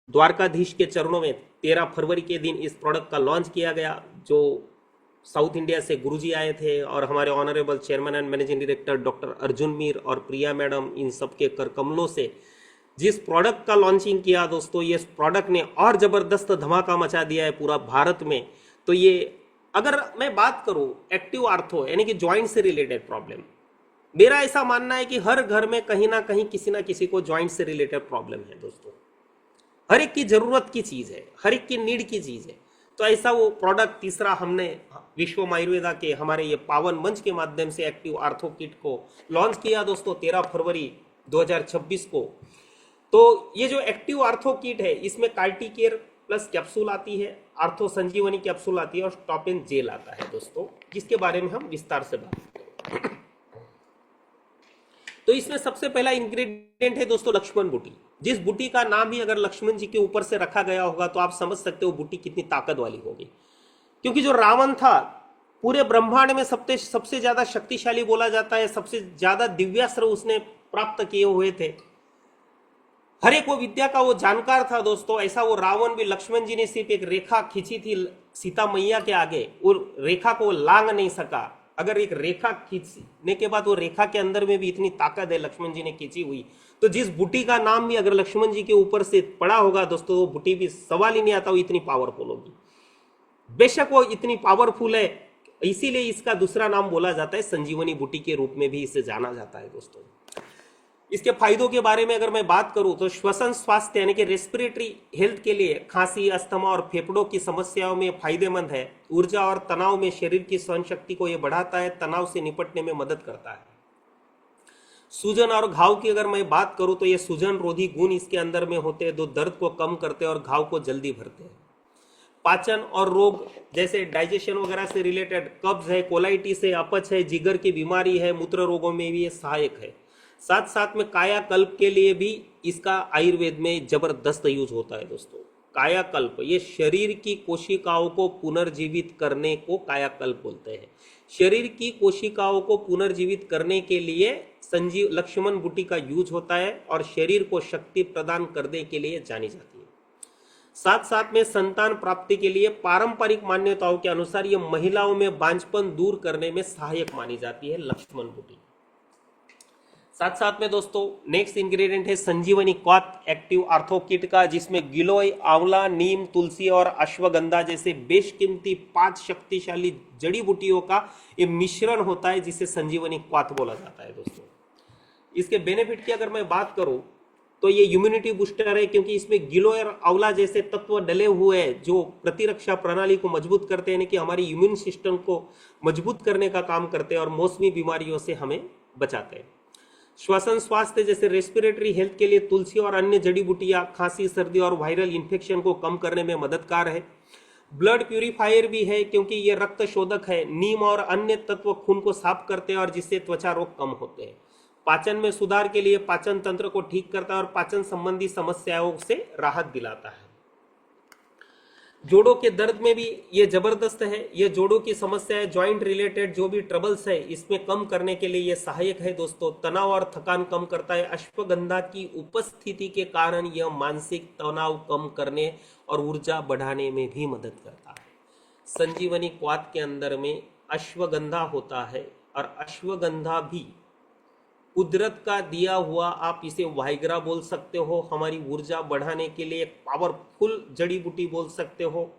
द्वारकाधीश के चरणों में 13 फरवरी के दिन इस प्रोडक्ट का लॉन्च किया गया, जो साउथ इंडिया से गुरुजी आए थे और हमारे honourable chairman and managing director doctor Arjun Mir और प्रिया मैडम, इन सब के कर कमलों से जिस प्रोडक्ट का लॉन्चिंग किया दोस्तों, ये प्रोडक्ट ने और जबरदस्त धमाका मचा दिया है पूरा भारत में। तो ये अगर मैं बात करूं एक्टिव आर्थो यानी कि ज्वाइंट से रिलेटेड प्रॉब्लम, मेरा ऐसा मानना है कि हर घर में कहीं ना कहीं किसी ना किसी को ज्वाइंट से रिलेटेड प्रॉब्लम है दोस्तों। हर एक की जरूरत की चीज है, हर एक की नीड की चीज है। तो ऐसा वो प्रोडक्ट तीसरा हमने विश्व आयुर्वेदा के हमारे ये पावन मंच के माध्यम से एक्टिव आर्थो किट को लॉन्च किया दोस्तों 13 फरवरी 2026 को। तो ये जो एक्टिव आर्थो किट है, इसमें कार्टी केयर प्लस कैप्सूल आती है, आर्थो संजीवनी कैप्सूल आती है और स्टॉप-इन जेल आता है दोस्तों, जिसके बारे में हम विस्तार से बात करेंगे। तो इसमें सबसे पहला इंग्रेडिएंट है दोस्तों लक्ष्मण बूटी। जिस बूटी का नाम ही अगर लक्ष्मण जी के ऊपर से रखा गया होगा तो आप समझ सकते हो बूटी कितनी ताकत वाली होगी। क्योंकि जो रावण था, पूरे ब्रह्मांड में सबसे ज्यादा शक्तिशाली बोला जाता है, सबसे ज्यादा दिव्यास्त्र उसने प्राप्त किए हुए थे, हर एक वो विद्या का वो जानकार था दोस्तों। ऐसा वो रावण भी लक्ष्मण जी ने सिर्फ एक रेखा खींची थी सीता मैया के आगे, वो रेखा को लांग नहीं सका। अगर एक रेखा खींचने के बाद वो रेखा के अंदर में भी इतनी ताकत है लक्ष्मण जी ने खींची हुई, तो जिस बूटी का नाम भी अगर लक्ष्मण जी के ऊपर से पड़ा होगा दोस्तों, वो बूटी भी सवाल ही नहीं आता वो इतनी पावरफुल होगी। बेशक वो इतनी पावरफुल है, इसीलिए इसका दूसरा नाम बोला जाता है संजीवनी बूटी के रूप में भी इसे जाना जाता है दोस्तों। इसके फायदों के बारे में अगर मैं बात करूं तो श्वसन स्वास्थ्य यानी कि रेस्पिरेटरी हेल्थ के लिए, खांसी, अस्थमा और फेफड़ों की समस्याओं में फायदेमंद है। ऊर्जा और तनाव में शरीर की सहन शक्ति को यह बढ़ाता है, तनाव से निपटने में मदद करता है। सूजन और घाव की अगर मैं बात करूं तो ये सूजन रोधी गुण इसके अंदर में होते हैं, जो दर्द को कम करते हैं और घाव को जल्दी भरते हैं। पाचन और रोग जैसे डाइजेशन वगैरह से रिलेटेड, कब्ज है, कोलाइटिस है, अपच है, जिगर की बीमारी है, मूत्र रोगों में भी ये सहायक है। साथ साथ में कायाकल्प के लिए भी इसका आयुर्वेद में जबरदस्त यूज होता है दोस्तों। कायाकल्प, ये शरीर की कोशिकाओं को पुनर्जीवित करने को कायाकल्प बोलते हैं। शरीर की कोशिकाओं को पुनर्जीवित करने के लिए लक्ष्मण बूटी का यूज होता है और शरीर को शक्ति प्रदान करने के लिए जानी जाती है। साथ साथ में संतान प्राप्ति के लिए पारंपरिक मान्यताओं के अनुसार ये महिलाओं में बांझपन दूर करने में सहायक मानी जाती है लक्ष्मण बूटी। साथ साथ में दोस्तों नेक्स्ट इंग्रेडिएंट है संजीवनी क्वाथ एक्टिव आर्थो किट का, जिसमें गिलोय, आंवला, नीम, तुलसी और अश्वगंधा जैसे बेशकीमती 5 शक्तिशाली जड़ी बूटियों का ये मिश्रण होता है, जिसे संजीवनी क्वाथ बोला जाता है दोस्तों। इसके बेनिफिट की अगर मैं बात करूं तो ये इम्यूनिटी बूस्टर है, क्योंकि इसमें गिलोय और आंवला जैसे तत्व डले हुए हैं जो प्रतिरक्षा प्रणाली को मजबूत करते हैं, कि हमारी इम्यून सिस्टम को मजबूत करने का काम करते हैं और मौसमी बीमारियों से हमें बचाते हैं। श्वसन स्वास्थ्य जैसे रेस्पिरेटरी हेल्थ के लिए तुलसी और अन्य जड़ी बूटियां खांसी, सर्दी और वायरल इन्फेक्शन को कम करने में मददगार है। ब्लड प्यूरिफायर भी है, क्योंकि ये रक्त शोधक है। नीम और अन्य तत्व खून को साफ करते हैं और जिससे त्वचा रोग कम होते हैं। पाचन में सुधार के लिए पाचन तंत्र को ठीक करता है और पाचन संबंधी समस्याओं से राहत दिलाता है। जोड़ों के दर्द में भी ये जबरदस्त है। ये जोड़ों की समस्या है, ज्वाइंट रिलेटेड जो भी ट्रबल्स है, इसमें कम करने के लिए ये सहायक है दोस्तों। तनाव और थकान कम करता है। अश्वगंधा की उपस्थिति के कारण यह मानसिक तनाव कम करने और ऊर्जा बढ़ाने में भी मदद करता है। संजीवनी क्वाथ के अंदर में अश्वगंधा होता है और अश्वगंधा भी कुदरत का दिया हुआ, आप इसे वाइग्रा बोल सकते हो, हमारी ऊर्जा बढ़ाने के लिए एक पावरफुल जड़ी बूटी बोल सकते हो,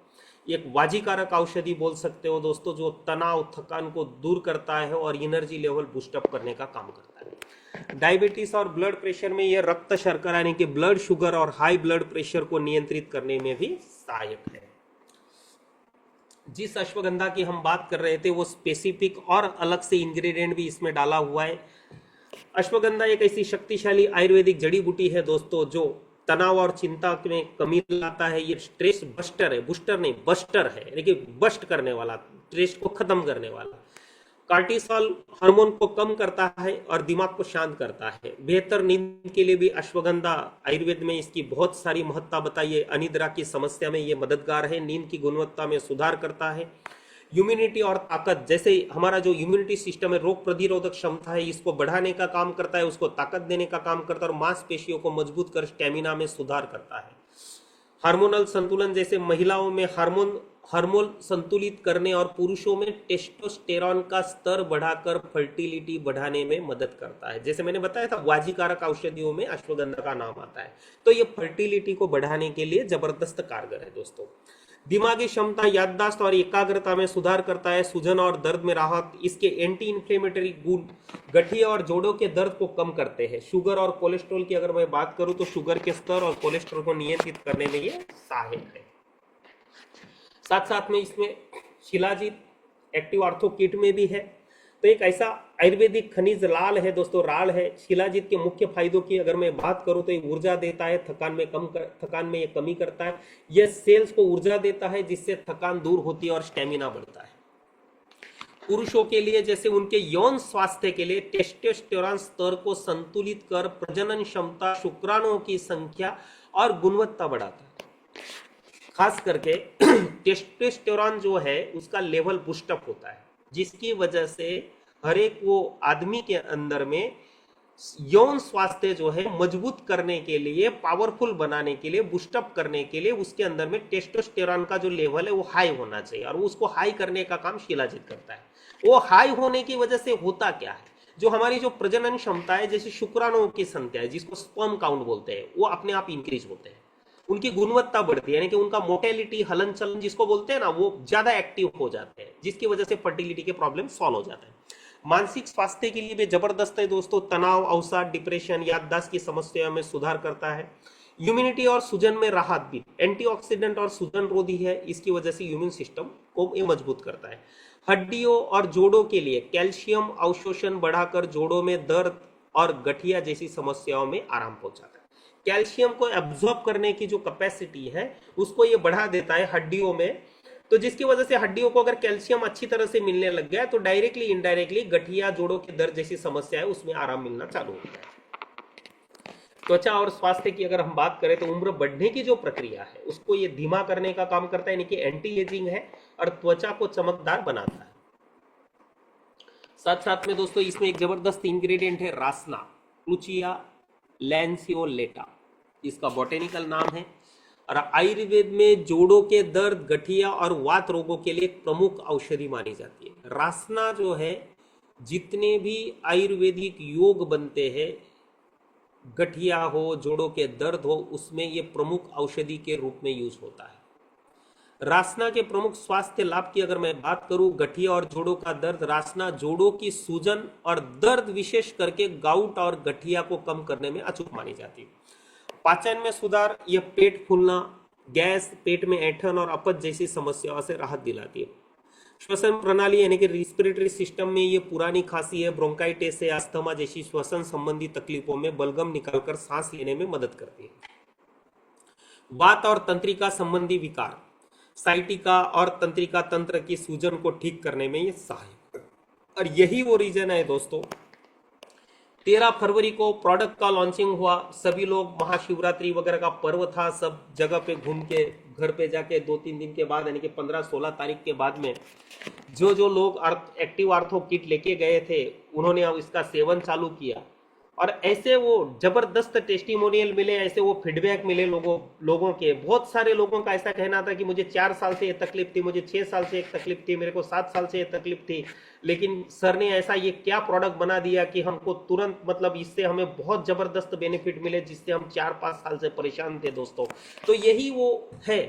एक वाजीकारक औषधि बोल सकते हो दोस्तों, जो तनाव थकान को दूर करता है और एनर्जी लेवल बूस्टअप करने का काम करता है। डायबिटीज और ब्लड प्रेशर में यह रक्त शर्करा यानी कि ब्लड शुगर और हाई ब्लड प्रेशर को नियंत्रित करने में भी सहायक है। जिस अश्वगंधा की हम बात कर रहे थे वो स्पेसिफिक और अलग से इंग्रेडिएंट भी इसमें डाला हुआ है। अश्वगंधा एक ऐसी शक्तिशाली आयुर्वेदिक जड़ी बूटी है दोस्तों, जो तनाव और चिंता में कमी लाता है। ये स्ट्रेस बस्टर है, बूस्टर नहीं बस्टर है, यानी कि बस्ट करने वाला, स्ट्रेस को खत्म करने वाला। कार्टिसोल हार्मोन को कम करता है और दिमाग को शांत करता है। बेहतर नींद के लिए भी अश्वगंधा, आयुर्वेद में इसकी बहुत सारी महत्ता बताई है। अनिद्रा की समस्या में ये मददगार है। नींद की गुणवत्ता में सुधार करता है। इम्यूनिटी और ताकत, जैसे हमारा जो इम्यूनिटी सिस्टम है, रोग प्रतिरोधक क्षमता है, इसको बढ़ाने का काम करता है, उसको ताकत देने का काम करता है और मांसपेशियों को मजबूत कर स्टेमिना में सुधार करता है। हार्मोनल संतुलन जैसे महिलाओं में हार्मोन संतुलित करने और पुरुषों में टेस्टोस्टेरॉन का स्तर बढ़ाकर फर्टिलिटी बढ़ाने में मदद करता है। जैसे मैंने बताया था वाजीकारक औषधियों में अश्वगंधा का नाम आता है। तो ये फर्टिलिटी को बढ़ाने के लिए जबरदस्त कारगर है दोस्तों। दिमागी क्षमता, याददाश्त और एकाग्रता में सुधार करता है, सूजन और दर्द में राहत। इसके एंटी इन्फ्लेमेटरी गुण गठिया और जोड़ों के दर्द को कम करते हैं। शुगर और कोलेस्ट्रॉल की अगर मैं बात करूं तो शुगर के स्तर और कोलेस्ट्रॉल को नियंत्रित करने में ये सहायक है। साथ साथ में इसमें शिलाजीत एक्टिव आर्थो किट में भी है। तो एक ऐसा आयुर्वेदिक खनिज लाल है दोस्तों, राल है। शिलाजीत के मुख्य फायदों की अगर मैं बात करूं तो ये ऊर्जा देता है, थकान में ये कमी करता है। यह सेल्स को ऊर्जा देता है जिससे थकान दूर होती है और स्टेमिना बढ़ता है। पुरुषों के लिए जैसे उनके यौन स्वास्थ्य के लिए टेस्टोस्टेरोन स्तर को संतुलित कर प्रजनन क्षमता, शुक्राणुओं की संख्या और गुणवत्ता बढ़ाता है। खास करके टेस्टोस्टेरोन जो है उसका लेवल बूस्टअप होता है, जिसकी वजह से हर एक वो आदमी के अंदर में यौन स्वास्थ्य जो है मजबूत करने के लिए, पावरफुल बनाने के लिए, बूस्टअप करने के लिए उसके अंदर में टेस्टोस्टेरोन का जो लेवल है वो हाई होना चाहिए और उसको हाई करने का काम शिलाजीत करता है। वो हाई होने की वजह से होता क्या है, जो हमारी जो प्रजनन क्षमता है, जैसे शुक्राणुओं की संख्या है जिसको स्पर्म काउंट बोलते हैं, वो अपने आप इंक्रीज होते हैं, उनकी गुणवत्ता बढ़ती है, यानी कि उनका मोटेलिटी, हलन चलन जिसको बोलते हैं ना, वो ज्यादा एक्टिव हो जाते हैं, जिसकी वजह से फर्टिलिटी के प्रॉब्लम सॉल्व हो जाते हैं। मानसिक स्वास्थ्य के लिए भी जबरदस्त है दोस्तों। तनाव, अवसाद, डिप्रेशन, याददाश्त की समस्या में सुधार करता है। इम्यूनिटी और सूजन में राहत भी, एंटीऑक्सीडेंट और सूजन रोधी है, इसकी वजह से इम्यून सिस्टम को ये मजबूत करता है। हड्डियों और जोड़ों के लिए कैल्शियम अवशोषण बढ़ाकर जोड़ों में दर्द और गठिया जैसी समस्याओं में आराम पहुंचाता है। कैल्शियम को एब्जॉर्ब करने की जो कैपेसिटी है उसको ये बढ़ा देता है हड्डियों में, तो जिसकी वजह से हड्डियों को अगर कैल्शियम अच्छी तरह से मिलने लग गया तो डायरेक्टली इनडायरेक्टली गठिया, जोड़ों के दर्द जैसी समस्या है उसमें आराम मिलना चालू होता है। त्वचा और स्वास्थ्य की अगर हम बात करें तो उम्र बढ़ने की जो प्रक्रिया है उसको ये धीमा करने का काम करता है, यानी कि एंटी एजिंग है और त्वचा को चमकदार बनाता है। साथ साथ में दोस्तों इसमें एक जबरदस्त इंग्रेडिएंट है रासना, लुचिया लैंसियोलेटा, इसका बॉटेनिकल नाम है और आयुर्वेद में जोड़ों के दर्द, गठिया और वात रोगों के लिए एक प्रमुख औषधि मानी जाती है। रासना जो है, जितने भी आयुर्वेदिक योग बनते हैं, गठिया हो, जोड़ों के दर्द हो, उसमें ये प्रमुख औषधि के रूप में यूज होता है। रासना के प्रमुख स्वास्थ्य लाभ की अगर मैं बात करूं, गठिया और जोड़ों का दर्द, रासना जोड़ों की सूजन और दर्द विशेष करके गाउट और गठिया को कम करने में अचूक मानी जाती है। पाचन में सुधार, यह पेट फूलना, गैस, पेट में ऐंठन और अपच जैसी समस्याओं से राहत दिलाती है। श्वसन प्रणाली यानी कि रिस्पिरेटरी सिस्टम में ये पुरानी खांसी है, ब्रोंकाइटिस है, अस्थमा जैसी श्वसन संबंधी तकलीफों में बलगम निकालकर सांस लेने में मदद करती है। वात और तंत्रिका संबंधी विकार, साइटिका और तंत्रिका तंत्र की सूजन को ठीक करने में ये सहायक है। और यही वो रीजन है दोस्तों, 13 फरवरी को प्रोडक्ट का लॉन्चिंग हुआ, सभी लोग, महाशिवरात्रि वगैरह का पर्व था, सब जगह पे घूम के घर पे जाके 2-3 दिन के बाद यानी कि 15-16 तारीख के बाद में जो लोग एक्टिव आर्थो किट लेके गए थे उन्होंने अब इसका सेवन चालू किया और ऐसे वो जबरदस्त टेस्टिमोनियल मिले, ऐसे वो फीडबैक मिले लोगों के। बहुत सारे लोगों का ऐसा कहना था कि मुझे 4 साल से ये तकलीफ थी, मुझे 6 साल से एक तकलीफ थी, मेरे को 7 साल से ये तकलीफ थी, लेकिन सर ने ऐसा ये क्या प्रोडक्ट बना दिया कि हमको तुरंत, मतलब इससे हमें बहुत जबरदस्त बेनिफिट मिले जिससे हम 4-5 साल से परेशान थे दोस्तों। तो यही वो है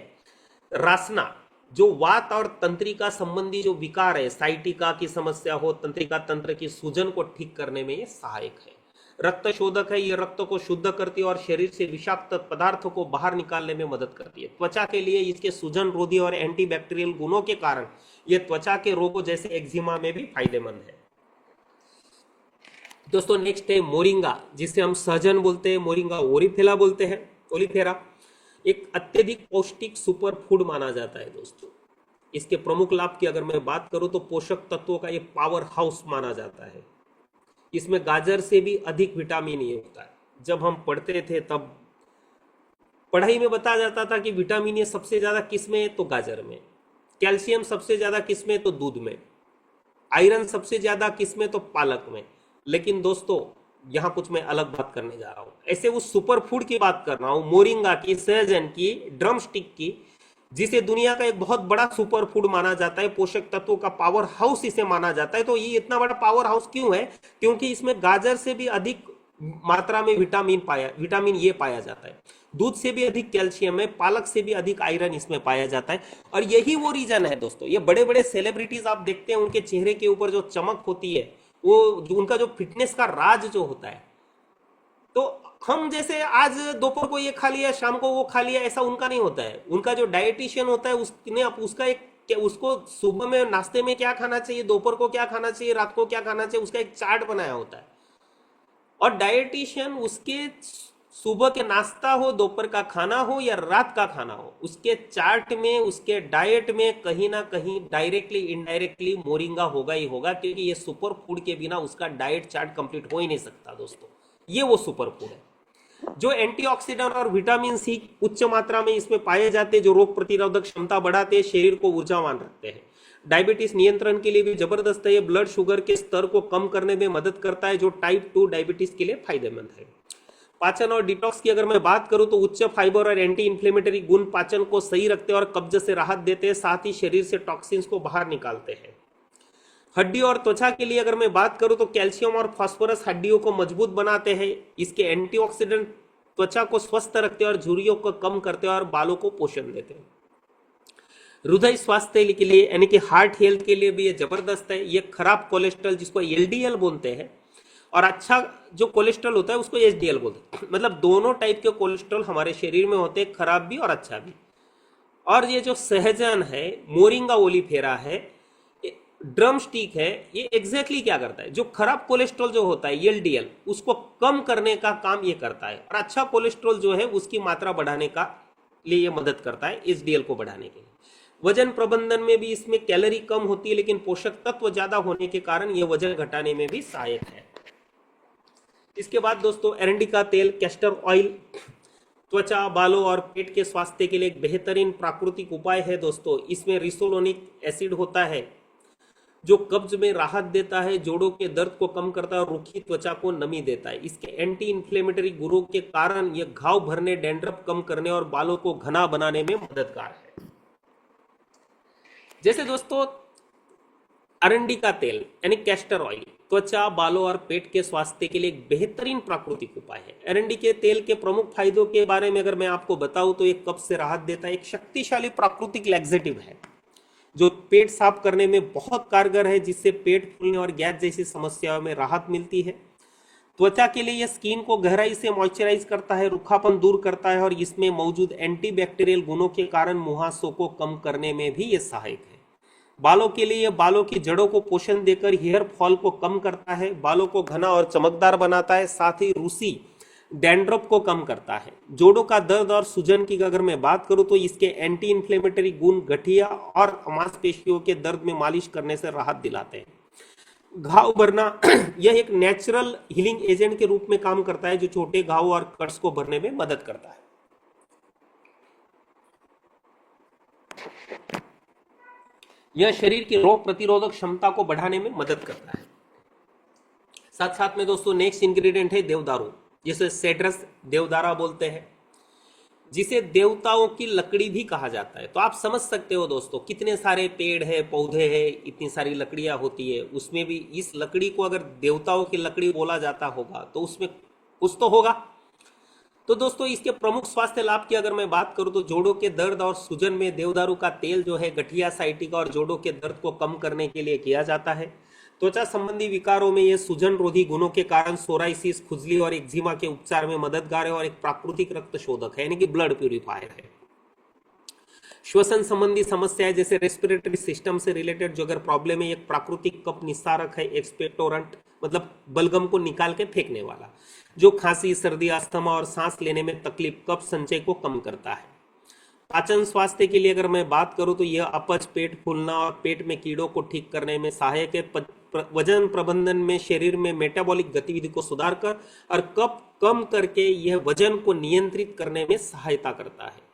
रासना, जो वात और तंत्रिका संबंधी जो विकार है, साइटिका की समस्या हो, तंत्रिका तंत्र की सूजन को ठीक करने में ये सहायक है। रक्त शोधक है, ये रक्त को शुद्ध करती है और शरीर से विषाक्त पदार्थों को बाहर निकालने में मदद करती है। त्वचा के लिए इसके सूजन रोधी और एंटीबैक्टीरियल गुणों के कारण ये त्वचा के रोगों जैसे एक्जिमा में भी फायदेमंद है। दोस्तों नेक्स्ट है मोरिंगा, जिसे हम सहजन बोलते हैं, मोरिंगा ओलिफेरा बोलते हैं। ओलिफेरा एक अत्यधिक पौष्टिक सुपर फूड माना जाता है दोस्तों। इसके प्रमुख लाभ की अगर मैं बात करूं तो पोषक तत्वों का ये पावर हाउस माना जाता है। इसमें गाजर से भी अधिक विटामिन ए होता है। जब हम पढ़ते थे तब पढ़ाई में बताया जाता था कि विटामिन ए सबसे ज्यादा किस में है, तो गाजर में। कैल्शियम सबसे ज्यादा किस में, तो दूध में। आयरन सबसे ज्यादा किस में, तो पालक में। लेकिन दोस्तों यहाँ कुछ मैं अलग बात करने जा रहा हूँ, ऐसे उस सुपर फूड की बात कर रहा हूँ, मोरिंगा की, सहजन की, ड्रम स्टिक की, जिसे दुनिया का एक बहुत बड़ा सुपर फूड माना जाता है, पोषक तत्वों का पावर हाउस इसे माना जाता है। तो ये इतना बड़ा पावर हाउस क्यों है? क्योंकि इसमें गाजर से भी अधिक मात्रा में विटामिन ए पाया जाता है, दूध से भी अधिक कैल्शियम है, पालक से भी अधिक आयरन इसमें पाया जाता है। और यही वो रीजन है दोस्तों, ये बड़े बड़े सेलिब्रिटीज आप देखते हैं, उनके चेहरे के ऊपर जो चमक होती है, वो उनका जो फिटनेस का राज जो होता है, तो हम जैसे आज दोपहर को ये खा लिया, शाम को वो खा लिया, ऐसा उनका नहीं होता है। उनका जो डाइटिशियन होता है उसने उसका एक उसको सुबह में नाश्ते में क्या खाना चाहिए, दोपहर को क्या खाना चाहिए, रात को क्या खाना चाहिए, उसका एक चार्ट बनाया होता है। और डाइटिशियन उसके सुबह के नाश्ता हो, दोपहर का खाना हो या रात का खाना हो, उसके चार्ट में, उसके डाइट में कहीं ना कहीं डायरेक्टली इनडायरेक्टली मोरिंगा होगा ही होगा, क्योंकि ये सुपर फूड के बिना उसका डाइट चार्ट कंप्लीट हो ही नहीं सकता दोस्तों। ये वो सुपर फूड है जो एंटीऑक्सीडेंट और विटामिन सी उच्च मात्रा में इसमें पाए जाते हैं, जो रोग प्रतिरोधक क्षमता बढ़ाते हैं, शरीर को ऊर्जावान रखते हैं। डायबिटीज नियंत्रण के लिए भी जबरदस्त है। ये ब्लड शुगर के स्तर को कम करने में मदद करता है, जो टाइप 2 डायबिटीज के लिए फायदेमंद है। पाचन और डिटॉक्स की अगर मैं बात करूं तो उच्च फाइबर और एंटी इंफ्लेमेटरी गुण पाचन को सही रखते हैं और कब्ज से राहत देते हैं, साथ ही शरीर से टॉक्सिन्स को बाहर निकालते हैं। हड्डी और त्वचा के लिए अगर मैं बात करूं तो कैल्शियम और फास्फोरस हड्डियों को मजबूत बनाते हैं। इसके एंटीऑक्सीडेंट त्वचा को स्वस्थ रखते हैं और झुर्रियों को कम करते हैं और बालों को पोषण देते हैं। हृदय स्वास्थ्य के लिए यानी कि हार्ट हेल्थ के लिए भी ये जबरदस्त है। ये खराब कोलेस्ट्रॉल जिसको एलडीएल बोलते हैं और अच्छा जो कोलेस्ट्रॉल होता है उसको एचडीएल बोलते हैं, मतलब दोनों टाइप के कोलेस्ट्रॉल हमारे शरीर में होते हैं, खराब भी और अच्छा भी। और ये जो सहजन है, मोरिंगा ओलिफेरा है, ड्रम स्टिक है, ये एग्जैक्टली क्या करता है? जो खराब कोलेस्ट्रॉल जो होता है एलडीएल, उसको कम करने का काम ये करता है, और अच्छा कोलेस्ट्रॉल जो है उसकी मात्रा बढ़ाने का लिए ये मदद करता है, एचडीएल को बढ़ाने के लिए। वजन प्रबंधन में भी इसमें कैलोरी कम होती है, लेकिन पोषक तत्व ज्यादा होने के कारण ये वजन घटाने में भी सहायक है। इसके बाद दोस्तों एरंडी का तेल, कैस्टर ऑयल, त्वचा, बालों और पेट के स्वास्थ्य के लिए एक बेहतरीन प्राकृतिक उपाय है दोस्तों। इसमें रिसोलोनिक एसिड होता है जो कब्ज में राहत देता है, जोड़ों के दर्द को कम करता है और रूखी त्वचा को नमी देता है। इसके एंटी इन्फ्लेमेटरी गुणों के कारण यह घाव भरने, डैंड्रफ कम करने और बालों को घना बनाने में मददगार है। जैसे दोस्तों अरंडी का तेल यानी कैस्टर ऑयल त्वचा, बालों और पेट के स्वास्थ्य के लिए एक बेहतरीन प्राकृतिक उपाय है। अरंडी के तेल के प्रमुख फायदों के बारे में अगर मैं आपको बताऊं तो एक कब्ज से राहत देता है, एक शक्तिशाली प्राकृतिक लैक्सेटिव है जो पेट साफ करने में बहुत कारगर है, जिससे पेट फूलने और गैस जैसी समस्याओं में राहत मिलती है। त्वचा के लिए यह स्किन को गहराई से मॉइस्चराइज करता है, रूखापन दूर करता है और इसमें मौजूद एंटीबैक्टीरियल गुणों के कारण मुहासों को कम करने में भी यह सहायक है। बालों के लिए यह बालों की जड़ों को पोषण देकर हेयर फॉल को कम करता है, बालों को घना और चमकदार बनाता है, साथ ही रूसी डैंड्रफ को कम करता है। जोड़ों का दर्द और सूजन की अगर मैं बात करूं तो इसके एंटी इन्फ्लेमेटरी गुण गठिया और मांसपेशियों के दर्द में मालिश करने से राहत दिलाते हैं। घाव भरना यह एक नेचुरल हीलिंग एजेंट के रूप में काम करता है जो छोटे घाव और कट्स को भरने में मदद करता है। यह शरीर की रोग प्रतिरोधक क्षमता को बढ़ाने में मदद करता है। साथ साथ में दोस्तों नेक्स्ट इंग्रेडिएंट है देवदारू, जिसे सेड्रस देवदारा बोलते हैं, जिसे देवताओं की लकड़ी भी कहा जाता है। तो आप समझ सकते हो दोस्तों कितने सारे पेड़ है, पौधे हैं, इतनी सारी लकड़ियां होती है, उसमें भी इस लकड़ी को अगर देवताओं की लकड़ी बोला जाता होगा तो उसमें कुछ तो होगा। तो दोस्तों इसके प्रमुख स्वास्थ्य लाभ की अगर मैं बात करूं तो जोड़ों के दर्द और सूजन में देवदारू का तेल जो है गठिया, साइटिका और जोड़ों के दर्द को कम करने के लिए किया जाता है। त्वचा संबंधी विकारों में यह सूजन रोधी गुणों के कारण सोराइसिस, खुजली और एक्जिमा के उपचार में मददगार है और एक प्राकृतिक रक्त शोधक है यानी कि ब्लड प्यूरिफायर है। श्वसन संबंधी समस्याएं जैसे रेस्पिरेटरी सिस्टम से रिलेटेड जो अगर प्रॉब्लम है, एक प्राकृतिक कफ निस्सारक है, एक्सपेक्टोरेंट मतलब बलगम को निकाल के फेंकने वाला, जो खांसी, सर्दी, अस्थमा और सांस लेने में तकलीफ, कफ संचय को कम करता है। पाचन स्वास्थ्य के लिए अगर मैं बात करूं तो यह अपच, पेट फूलना और पेट में कीड़ों को ठीक करने में सहायक है। वजन प्रबंधन में शरीर में मेटाबॉलिक गतिविधि को सुधार कर और कफ कम करके यह वजन को नियंत्रित करने में सहायता करता है।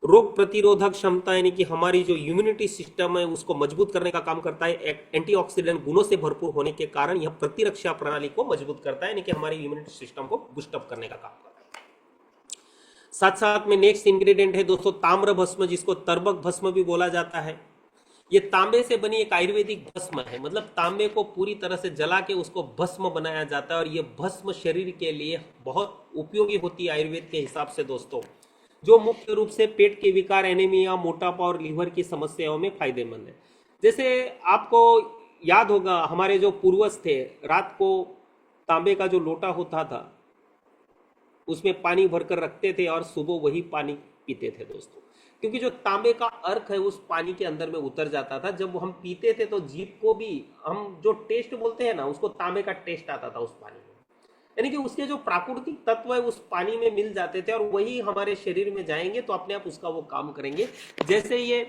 रोग प्रतिरोधक क्षमता यानी कि हमारी जो इम्यूनिटी सिस्टम है उसको मजबूत करने का काम करता है। एंटीऑक्सीडेंट गुणों से भरपूर होने के कारण यह प्रतिरक्षा प्रणाली को मजबूत करता है, यानी कि हमारी इम्यूनिटी सिस्टम को बूस्टअप करने का काम करता है। साथ साथ में नेक्स्ट इंग्रेडिएंट है दोस्तों ताम्र भस्म, जिसको तर्बक भस्म भी बोला जाता है। ये तांबे से बनी एक आयुर्वेदिक भस्म है, मतलब तांबे को पूरी तरह से जला के उसको भस्म बनाया जाता है, और ये भस्म शरीर के लिए बहुत उपयोगी होती है आयुर्वेद के हिसाब से दोस्तों, जो मुख्य रूप से पेट के विकार, एनीमिया, मोटापा और लीवर की समस्याओं में फायदेमंद है। जैसे आपको याद होगा हमारे जो पूर्वज थे, रात को तांबे का जो लोटा होता था उसमें पानी भरकर रखते थे और सुबह वही पानी पीते थे दोस्तों, क्योंकि जो तांबे का अर्क है उस पानी के अंदर में उतर जाता था। जब हम पीते थे तो जीभ को भी हम जो टेस्ट बोलते हैं ना, उसको तांबे का टेस्ट आता था उस पानी में, यानी कि उसके जो प्राकृतिक तत्व है उस पानी में मिल जाते थे, और वही हमारे शरीर में जाएंगे तो अपने आप उसका वो काम करेंगे। जैसे ये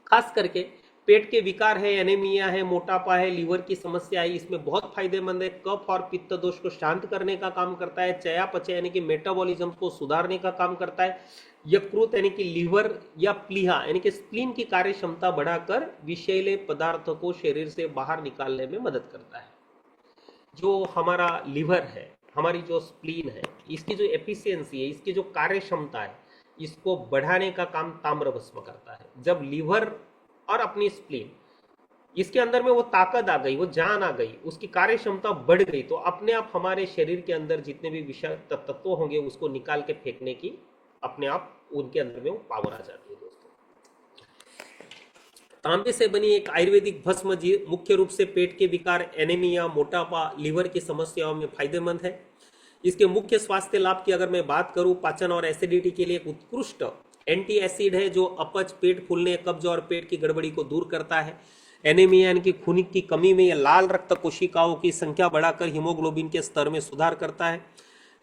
खास करके पेट के विकार है, एनीमिया है, मोटापा है, लीवर की समस्या है, इसमें बहुत फायदेमंद है। कफ और पित्त दोष को शांत करने का काम करता है। चयापचय यानी कि मेटाबॉलिज्म को सुधारने का काम करता है। यकृत यानी कि लीवर या प्लीहा यानी कि स्प्लीन की कार्य क्षमता बढ़ाकर विषैले पदार्थों को शरीर से बाहर निकालने में मदद करता है। जो हमारा लीवर है, हमारी जो स्प्लीन है, इसकी जो एफिशिएंसी है, इसकी जो कार्य क्षमता है, इसको बढ़ाने का काम ताम्र भस्म करता है। जब लीवर और अपनी स्प्लीन इसके अंदर में वो ताकत आ गई, वो जान आ गई, उसकी कार्य क्षमता बढ़ गई, तो अपने आप हमारे शरीर के अंदर जितने भी विषाक्त तत्व होंगे उसको निकाल के फेंकने की अपने आप उनके अंदर में वो पावर आ जाती है दोस्तों। तांबे से बनी एक आयुर्वेदिक भस्म मुख्य रूप से पेट के विकार, एनीमिया, मोटापा, लीवर की समस्याओं में फायदेमंद है। इसके मुख्य स्वास्थ्य लाभ की अगर मैं बात करूं, पाचन और एसिडिटी के लिए एक उत्कृष्ट एंटी एसिड है जो अपच, पेट फूलने, कब्ज और पेट की गड़बड़ी को दूर करता है। एनीमिया यानी कि खून की कमी में यह लाल रक्त कोशिकाओं की संख्या बढ़ाकर हीमोग्लोबिन के स्तर में सुधार करता है।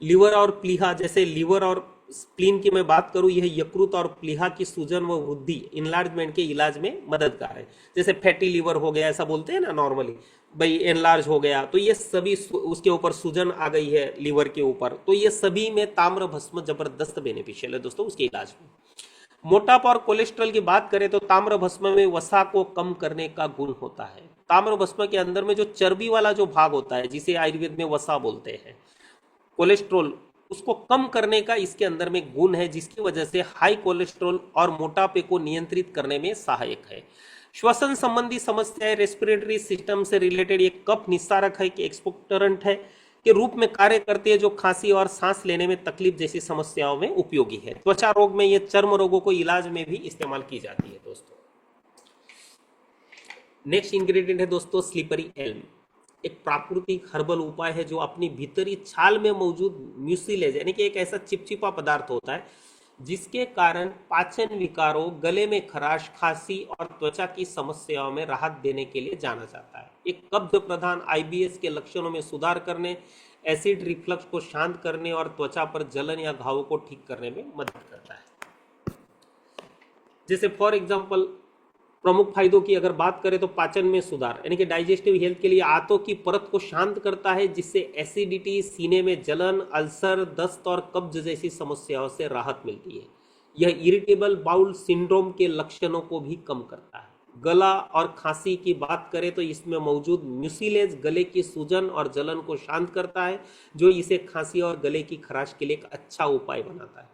लीवर और प्लीहा, जैसे लीवर और स्प्लीन की मैं बात करूं, यह यकृत और प्लीहा की सूजन व वृद्धि, इनलार्जमेंट के इलाज में मददगार है। जैसे फैटी लीवर हो गया, ऐसा बोलते हैं ना नॉर्मली, भाई एनलार्ज हो गया, तो ये सभी उसके ऊपर सूजन आ गई है लीवर के ऊपर, तो ये सभी में ताम्र भस्म जबरदस्त बेनिफिशियल है दोस्तों उसके इलाज में। मोटापा और कोलेस्ट्रॉल की बात करें तो ताम्र भस्म में वसा को कम करने का गुण होता है। ताम्र भस्म के अंदर में जो चर्बी वाला जो भाग होता है, जिसे आयुर्वेद में वसा बोलते हैं, कोलेस्ट्रॉल, उसको कम करने का इसके अंदर में गुण है, जिसकी वजह से हाई कोलेस्ट्रॉल और मोटापे को नियंत्रित करने में सहायक है। श्वसन संबंधी समस्याएं, रेस्पिरेटरी सिस्टम से रिलेटेड एक कफ निस्सारक है, कि एक्सपोक्टरेंट है के रूप में कार्य करती है, जो खांसी और सांस लेने में तकलीफ जैसी समस्याओं में उपयोगी है। त्वचा रोग में, यह चर्म रोगों को इलाज में भी इस्तेमाल की जाती है दोस्तों। नेक्स्ट इंग्रेडिएंट है दोस्तों स्लीपरी एल्म, एक प्राकृतिक हर्बल उपाय है जो अपनी भीतरी छाल में मौजूद म्यूसिलेज यानी कि एक ऐसा चिपचिपा पदार्थ होता है जिसके कारण पाचन विकारों, गले में खराश, खांसी और त्वचा की समस्याओं में राहत देने के लिए जाना जाता है। एक कब्ज प्रधान आईबीएस के लक्षणों में सुधार करने, एसिड रिफ्लक्स को शांत करने और त्वचा पर जलन या घावों को ठीक करने में मदद करता है। जैसे फॉर एग्जाम्पल प्रमुख फायदों की अगर बात करें तो पाचन में सुधार यानी कि डाइजेस्टिव हेल्थ के लिए आंतों की परत को शांत करता है, जिससे एसिडिटी, सीने में जलन, अल्सर, दस्त और कब्ज जैसी समस्याओं से राहत मिलती है। यह इरिटेबल बाउल सिंड्रोम के लक्षणों को भी कम करता है। गला और खांसी की बात करें तो इसमें मौजूद म्यूसिलेज गले की सूजन और जलन को शांत करता है, जो इसे खांसी और गले की खराश के लिए एक अच्छा उपाय बनाता है।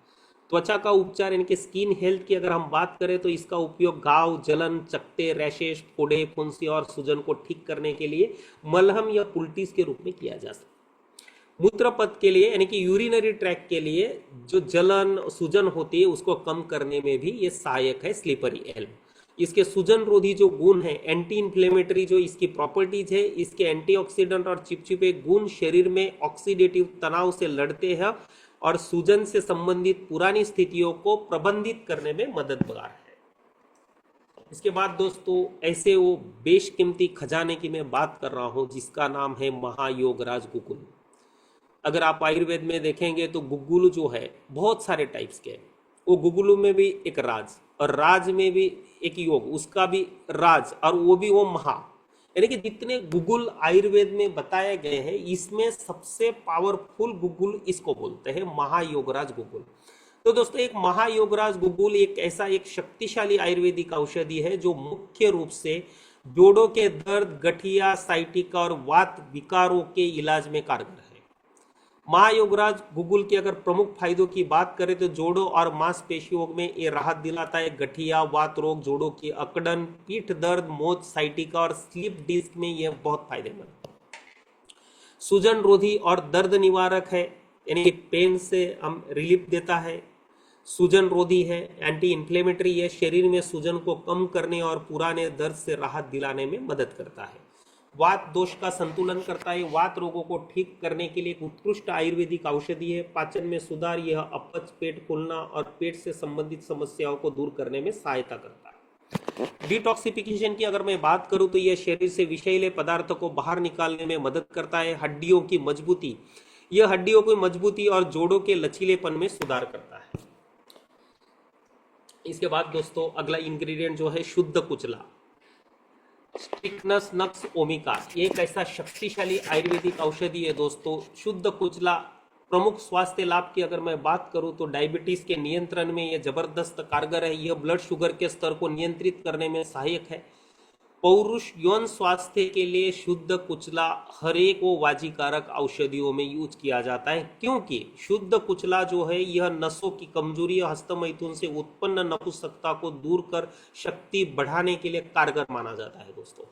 त्वचा का उपचार यानी कि स्किन हेल्थ की अगर हम बात करें तो इसका उपयोग घाव, जलन, चकत्ते, रैशेस, फोड़े, फुंसी और सूजन को ठीक करने के लिए मलहम या पुल्टीज के रूप में किया जा सकता है। मूत्रपथ के लिए यानी कि यूरिनरी ट्रैक के लिए जो जलन, सूजन होती है उसको कम करने में भी ये सहायक है स्लीपरी एल्म। इसके सूजन रोधी जो गुण है, एंटी इन्फ्लेमेटरी जो इसकी प्रॉपर्टीज है, इसके एंटीऑक्सीडेंट और चिपचिपे गुण शरीर में ऑक्सीडेटिव तनाव से लड़ते हैं और सूजन से संबंधित पुरानी स्थितियों को प्रबंधित करने में मददगार है। इसके बाद दोस्तों ऐसे वो बेशकीमती खजाने की मैं बात कर रहा हूं जिसका नाम है महायोगराज गुगुल। अगर आप आयुर्वेद में देखेंगे तो गुगुल जो है बहुत सारे टाइप्स के, वो गुगुलू में भी एक राज और राज में भी एक योग, उसका भी राज और वो भी वो महा, यानी कि जितने गुगुल आयुर्वेद में बताए गए हैं इसमें सबसे पावरफुल गुगुल इसको बोलते हैं महायोगराज गुगुल। तो दोस्तों एक महायोगराज गुगुल एक ऐसा एक शक्तिशाली आयुर्वेदिक औषधि है जो मुख्य रूप से जोड़ों के दर्द, गठिया, साइटिका और वात विकारों के इलाज में कारगर है। महायोगराज गुगुल के अगर प्रमुख फायदों की बात करें तो जोड़ों और मांसपेशियों में ये राहत दिलाता है। गठिया, वात रोग, जोड़ों की अकड़न, पीठ दर्द, मोच, साइटिका और स्लिप डिस्क में यह बहुत फायदेमंद है। सूजन रोधी और दर्द निवारक है, यानी पेन से हम रिलीफ देता है। सूजन रोधी है, एंटी इन्फ्लेमेटरी है, शरीर में सूजन को कम करने और पुराने दर्द से राहत दिलाने में मदद करता है। वात दोष का संतुलन करता है, वात रोगों को ठीक करने के लिए एक उत्कृष्ट आयुर्वेदिक औषधि है। पाचन में सुधार, यह अपच, पेट फूलना और पेट से संबंधित समस्याओं को दूर करने में सहायता करता है। डिटॉक्सिफिकेशन की अगर मैं बात करूं तो यह शरीर से विषैले पदार्थों को बाहर निकालने में मदद करता है। हड्डियों की मजबूती, यह हड्डियों की मजबूती और जोड़ों के लचीलेपन में सुधार करता है। इसके बाद दोस्तों अगला इंग्रेडिएंट जो है शुद्ध कुचला, स्टिकनस नक्स ओमिका, एक ऐसा शक्तिशाली आयुर्वेदिक औषधि है दोस्तों। शुद्ध कुचला प्रमुख स्वास्थ्य लाभ की अगर मैं बात करूं तो डायबिटीज के नियंत्रण में यह जबरदस्त कारगर है। यह ब्लड शुगर के स्तर को नियंत्रित करने में सहायक है। पौरुष यौन स्वास्थ्य के लिए शुद्ध कुचला हर एक वो वाजीकारक औषधियों में यूज किया जाता है, क्योंकि शुद्ध कुचला जो है यह नसों की कमजोरी और हस्तमैथुन से उत्पन्न नपुंसकता को दूर कर शक्ति बढ़ाने के लिए कारगर माना जाता है दोस्तों।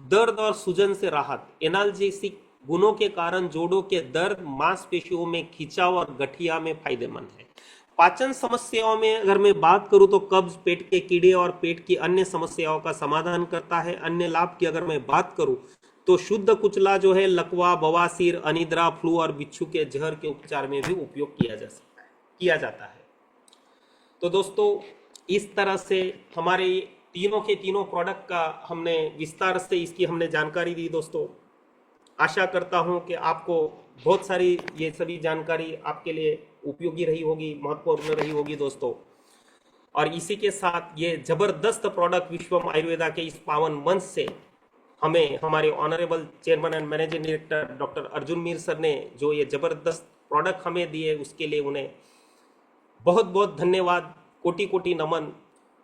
दर्द और सूजन से राहत, एनाल्जेसिक गुणों के कारण जोड़ों के दर्द, मांसपेशियों में खिंचाव और गठिया में फायदेमंद है। पाचन समस्याओं में अगर मैं बात करूं तो कब्ज, पेट के कीड़े और पेट की अन्य समस्याओं का समाधान करता है। अन्य लाभ की अगर मैं बात करूं तो शुद्ध कुचला जो है लकवा, बवासीर, अनिद्रा, फ्लू और बिच्छू के जहर के उपचार में भी उपयोग किया जाता है। तो दोस्तों इस तरह से हमारे तीनों के तीनों प्रोडक्ट का हमने विस्तार से इसकी हमने जानकारी दी दोस्तों। आशा करता हूं कि आपको बहुत सारी ये सभी जानकारी आपके लिए उपयोगी रही होगी, महत्वपूर्ण रही होगी दोस्तों। और इसी के साथ ये जबरदस्त प्रोडक्ट विश्वम आयुर्वेदा के इस पावन मंच से हमें हमारे honourable chairman and managing director doctor Arjun Mir sir ने जो ये जबरदस्त प्रोडक्ट हमें दिए उसके लिए उन्हें बहुत बहुत धन्यवाद, कोटि कोटि नमन।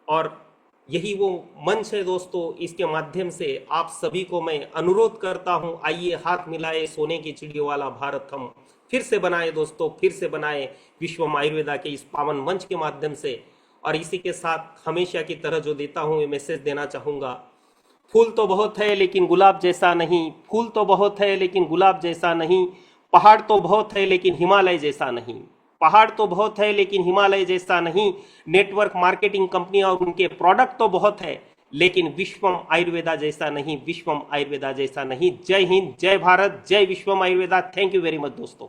और यही वो मंच है दोस्तों, इसके माध्यम से आप सभी को मैं अनुरोध करता हूं, आइए हाथ मिलाए सोने की चिड़ियों वाला भारत हम फिर से बनाए दोस्तों, फिर से बनाए विश्वम आयुर्वेदा के इस पावन मंच के माध्यम से। और इसी के साथ हमेशा की तरह जो देता हूं ये मैसेज देना चाहूंगा, फूल तो बहुत है लेकिन गुलाब जैसा नहीं, फूल तो बहुत है लेकिन गुलाब जैसा नहीं, पहाड़ तो बहुत है लेकिन हिमालय जैसा नहीं, पहाड़ तो बहुत है लेकिन हिमालय जैसा नहीं, नेटवर्क मार्केटिंग कंपनी और उनके प्रोडक्ट तो बहुत है लेकिन विश्वम आयुर्वेदा जैसा नहीं, विश्वम आयुर्वेदा जैसा नहीं। जय हिंद, जय भारत, जय Vishwam Ayurveda. Thank you very much दोस्तों।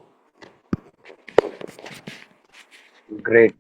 ग्रेट।